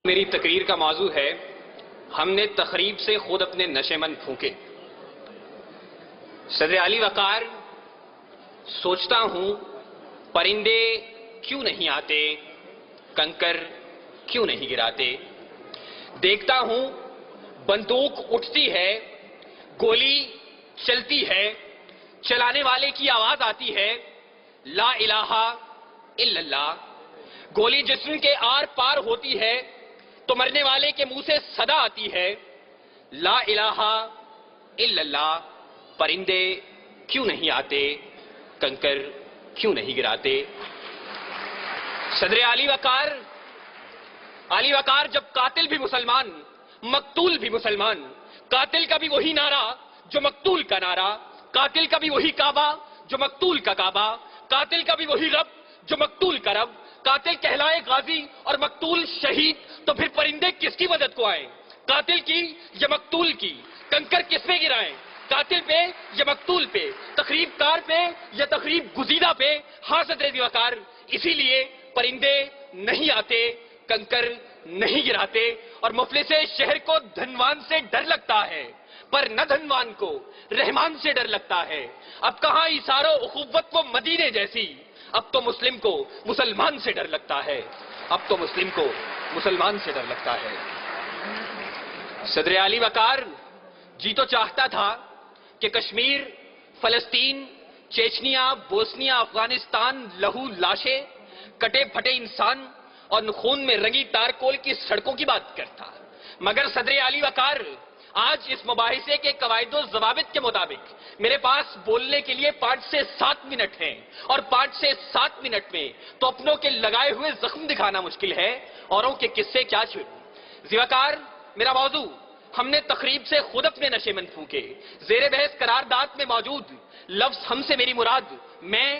میری تقریر کا موضوع ہے ہم نے تخریب سے خود اپنے نشے مند پھونکے۔ صدر علی وقار، سوچتا ہوں پرندے کیوں نہیں آتے، کنکر کیوں نہیں گراتے، دیکھتا ہوں بندوق اٹھتی ہے، گولی چلتی ہے، چلانے والے کی آواز آتی ہے لا الہ الا اللہ، گولی جسم کے آر پار ہوتی ہے تو مرنے والے کے منہ سے صدا آتی ہے لا الہ الا اللہ، پرندے کیوں نہیں آتے، کنکر کیوں نہیں گراتے۔ صدر علی وقار جب قاتل بھی مسلمان، مقتول بھی مسلمان، قاتل کا بھی وہی نعرہ جو مقتول کا نعرہ، قاتل کا بھی وہی کعبہ جو مقتول کا کعبہ، قاتل کا بھی وہی رب جو مقتول کا رب، قاتل کہلائے غازی اور مقتول شہید، تو پھر پرندے کس کی مدد کو آئیں، قاتل کی یا مقتول کی، کنکر کس پہ گرائیں، قاتل پہ یا مقتول پہ، تخریب کار پہ یا تخریب گزیدہ پہ۔ ہاں صدر علی وقار، اسی لیے پرندے نہیں آتے، کنکر نہیں گراتے، اور مفلس شہر کو دھنوان سے ڈر لگتا ہے پر نہ دھنوان کو رحمان سے ڈر لگتا ہے۔ اب کہاں ایثار و اخوت و مدینے جیسی، اب تو مسلم کو مسلمان سے ڈر لگتا ہے، اب تو مسلم کو مسلمان سے ڈر لگتا ہے۔ صدر علی وقار جی تو چاہتا تھا کہ کشمیر، فلسطین، چیچنیا، بوسنیا، افغانستان، لہو لاشیں، کٹے پھٹے انسان اور خون میں رنگی تارکول کی سڑکوں کی بات کرتا، مگر صدر علی وقار آج اس مباحثے کے قواعد و ضوابط کے مطابق میرے پاس بولنے کے لیے 5 سے 7 منٹ ہیں، اور 5 سے 7 منٹ میں تو اپنوں کے لگائے ہوئے زخم دکھانا مشکل ہے، اوروں کے قصے کیا چھوڑوں۔ ذوالفقار، میرا موضوع ہم نے تخریب سے خود اپنے نشے مند پھونکے، زیر بحث قرارداد میں موجود لفظ ہم سے میری مراد میں،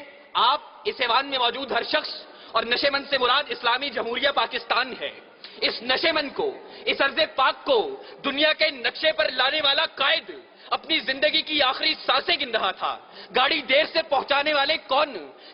آپ، اس ایوان میں موجود ہر شخص، اور نشے مند سے مراد اسلامی جمہوریہ پاکستان ہے۔ اس نشے مند کو، اس ارض پاک کو دنیا کے نقشے پر لانے والا قائد اپنی زندگی کی آخری سانسیں گن رہا تھا۔ گاڑی دیر سے پہنچانے والے کون،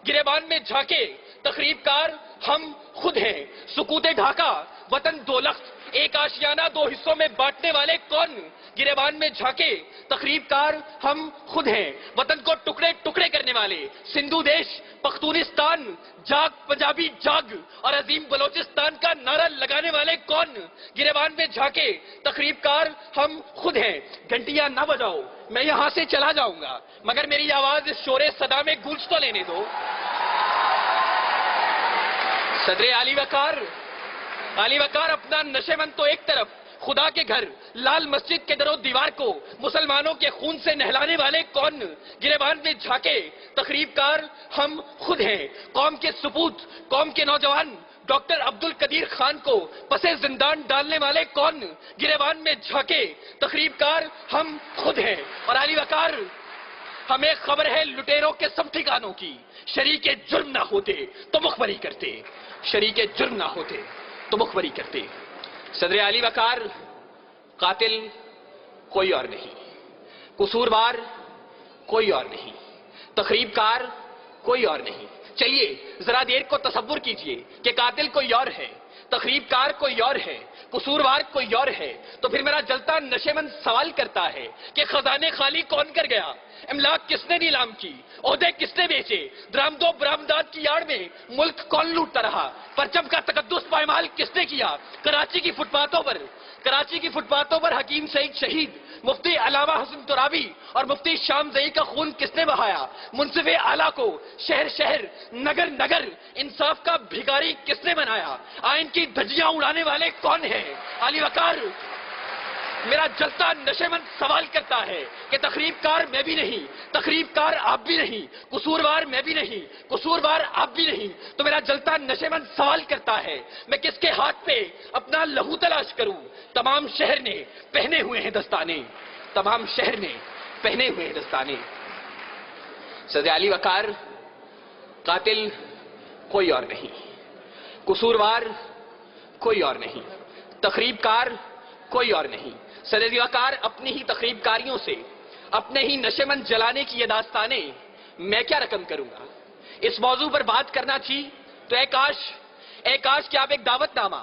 گریبان میں جھانکے تخریب کار ہم خود ہیں۔ سکوت ڈھاکہ، وطن دو لخت، ایک آشیانہ 2 حصوں میں بانٹنے والے کون، گریبان میں جھانکے تخریب کار ہم خود ہیں۔ وطن کو ٹکڑے ٹکڑے کرنے والے، سندھو دیش، پختونستان، جاگ پنجابی جاگ اور عظیم بلوچستان کا نعرہ لگانے والے کون، گریبان میں جھانکے تخریب کار ہم خود ہیں۔ گھنٹیاں نہ بجاؤ، میں یہاں سے چلا جاؤں گا، مگر میری آواز اس شور صدا میں گونج تو لینے دو۔ صدر علی وقار اپنا نشے مند تو ایک طرف، خدا کے گھر لال مسجد کے در و دیوار کو مسلمانوں کے خون سے نہلانے والے کون، گریبان میں جھانکے تخریب کار ہم خود ہیں۔ قوم کے سپوت، قوم کے نوجوان ڈاکٹر عبدالقدیر خان کو پسے زندان ڈالنے والے کون، گریبان میں جھانکے تخریب کار ہم خود ہیں۔ اور علی وقار، ہمیں خبر ہے لٹیروں کے سب ٹھکانوں کی، شریک جرم نہ ہوتے تو مخبری کرتے، شریک جرم نہ ہوتے تو مخبری کرتے۔ صدر علی وقار، قاتل کوئی اور نہیں، قصوروار کوئی اور نہیں، تخریب کار کوئی اور نہیں۔ چلیے ذرا دیر کو تصور کیجئے کہ قاتل کوئی اور ہے، تخریب کار کوئی اور ہے، قصوروار کوئی اور ہے، تو پھر میرا جلتا نشے مند سوال کرتا ہے کہ خزانے خالی کون کر گیا، املاک کس نے نیلام کی، عہدے کس نے بیچے، درآمد و برآمدات کی آڑ میں ملک کون لوٹتا رہا، پرچم کا تقدس پائمال کس نے کیا، کراچی کی فٹ پاتھوں پر حکیم سعید شہید، مفتی علامہ حسن ترابی اور مفتی شام زئی کا خون کس نے بہایا، منصف اعلیٰ کو شہر شہر نگر نگر انصاف کا بھیکاری کس نے بنایا، آئین کی دھجیاں اڑانے والے کون ہیں۔ علی وقار، میرا جلتا نشے مند سوال کرتا ہے کہ تخریب کار میں بھی نہیں، تخریب کار آپ بھی نہیں، قصوروار میں بھی نہیں، قصوروار آپ بھی نہیں، تو میرا جلتا نشے مند سوال کرتا ہے میں کس کے ہاتھ پہ اپنا لہو تلاش کروں۔ تمام شہر نے پہنے ہوئے ہیں دستانے، تمام شہر نے پہنے ہوئے ہیں دستانے۔ صدر علی وقار، قاتل کوئی اور نہیں، قصوروار کوئی اور نہیں، تخریب کار کوئی اور نہیں۔ صدر علی وقار، اپنی ہی تخریب کاریوں سے، اپنے ہی نشے مند جلانے کی یہ داستانیں میں کیا رقم کروں گا۔ اس موضوع پر بات کرنا تھی تو اے کاش کہ آپ ایک دعوت نامہ